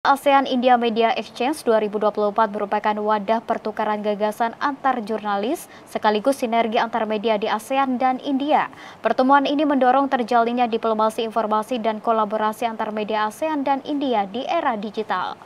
ASEAN India Media Exchange 2024 merupakan wadah pertukaran gagasan antar jurnalis sekaligus sinergi antar media di ASEAN dan India. Pertemuan ini mendorong terjalinnya diplomasi informasi dan kolaborasi antar media ASEAN dan India di era digital.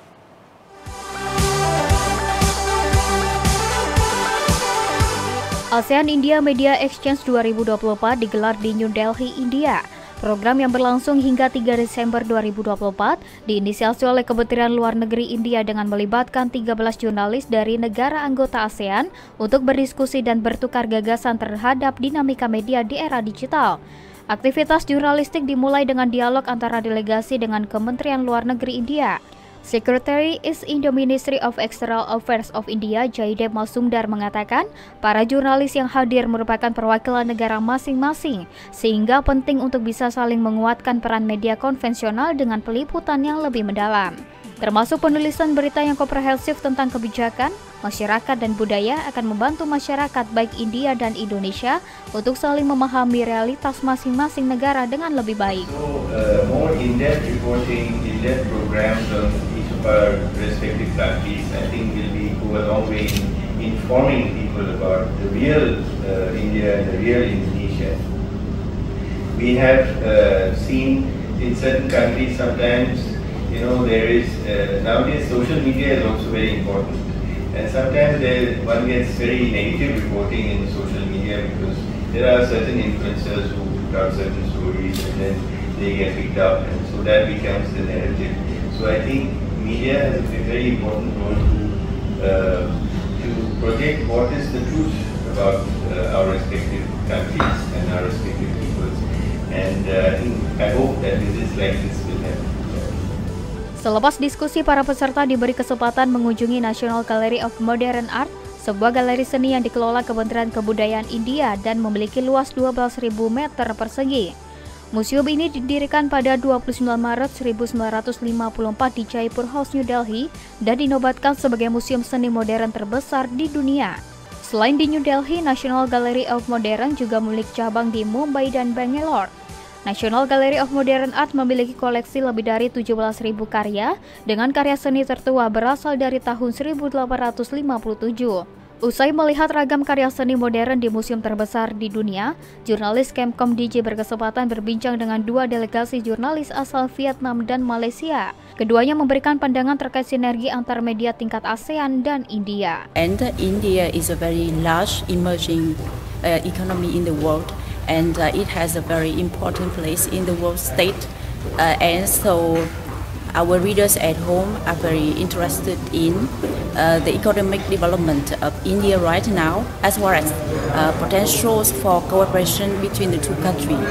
ASEAN India Media Exchange 2024 digelar di New Delhi, India. Program yang berlangsung hingga 3 Desember 2024 diinisiasi oleh Kementerian Luar Negeri India dengan melibatkan 13 jurnalis dari negara anggota ASEAN untuk berdiskusi dan bertukar gagasan terhadap dinamika media di era digital. Aktivitas jurnalistik dimulai dengan dialog antara delegasi dengan Kementerian Luar Negeri India. Secretary is in the Ministry of External Affairs of India, Jaideep Mazumdar mengatakan, para jurnalis yang hadir merupakan perwakilan negara masing-masing, sehingga penting untuk bisa saling menguatkan peran media konvensional dengan peliputan yang lebih mendalam, termasuk penulisan berita yang komprehensif tentang kebijakan, masyarakat dan budaya akan membantu masyarakat baik India dan Indonesia untuk saling memahami realitas masing-masing negara dengan lebih baik. More in-depth reporting, in-depth programs on each of our respective countries, I think will go a long way in informing people about the real India and the real Indonesia. We have seen in certain countries sometimes, there is nowadays social media is also very important, and sometimes one gets very negative reporting in social media because there are certain influencers who put out certain stories and then they get picked up, and so that becomes the narrative. So I think media has a very important role to project what is the truth about our respective countries and our respective peoples, and I hope that visits like this will happen. Selepas diskusi, para peserta diberi kesempatan mengunjungi National Gallery of Modern Art, sebuah galeri seni yang dikelola Kementerian Kebudayaan India dan memiliki luas 12.000 meter persegi. Museum ini didirikan pada 29 Maret 1954 di Jaipur House, New Delhi, dan dinobatkan sebagai museum seni modern terbesar di dunia. Selain di New Delhi, National Gallery of Modern juga memiliki cabang di Mumbai dan Bangalore. National Gallery of Modern Art memiliki koleksi lebih dari 17.000 karya, dengan karya seni tertua berasal dari tahun 1857. Usai melihat ragam karya seni modern di museum terbesar di dunia, jurnalis Kemkom DJ berkesempatan berbincang dengan dua delegasi jurnalis asal Vietnam dan Malaysia. Keduanya memberikan pandangan terkait sinergi antar media tingkat ASEAN dan India. And India is a very large emerging economy in the world, and it has a very important place in the world state, and so our readers at home are very interested in the economic development of India right now, as well as potentials for cooperation between the two countries.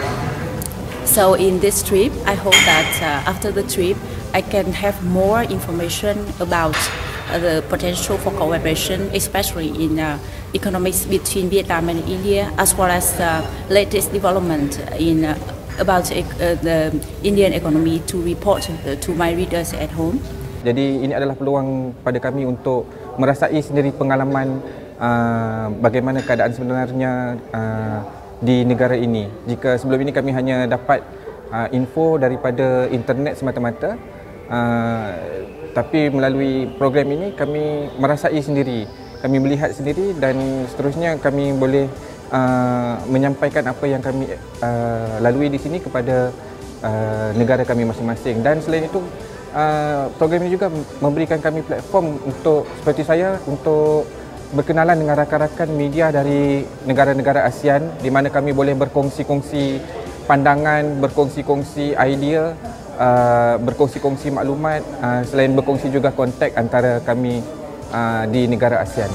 So in this trip, I hope that after the trip, I can have more information about the potential for cooperation, especially in economics between Vietnam and India, as well as latest development in about the Indian economy to report to my readers at home. Jadi ini adalah peluang pada kami untuk merasai sendiri pengalaman bagaimana keadaan sebenarnya di negara ini. Jika sebelum ini kami hanya dapat info daripada internet semata-mata, tapi melalui program ini kami merasai sendiri, kami melihat sendiri, dan seterusnya kami boleh menyampaikan apa yang kami lalui di sini kepada negara kami masing-masing. Dan selain itu, program ini juga memberikan kami platform untuk, seperti saya, untuk berkenalan dengan rakan-rakan media dari negara-negara ASEAN, di mana kami boleh berkongsi-kongsi pandangan, berkongsi-kongsi idea, berkongsi-kongsi maklumat, selain berkongsi juga kontak antara kami di negara ASEAN.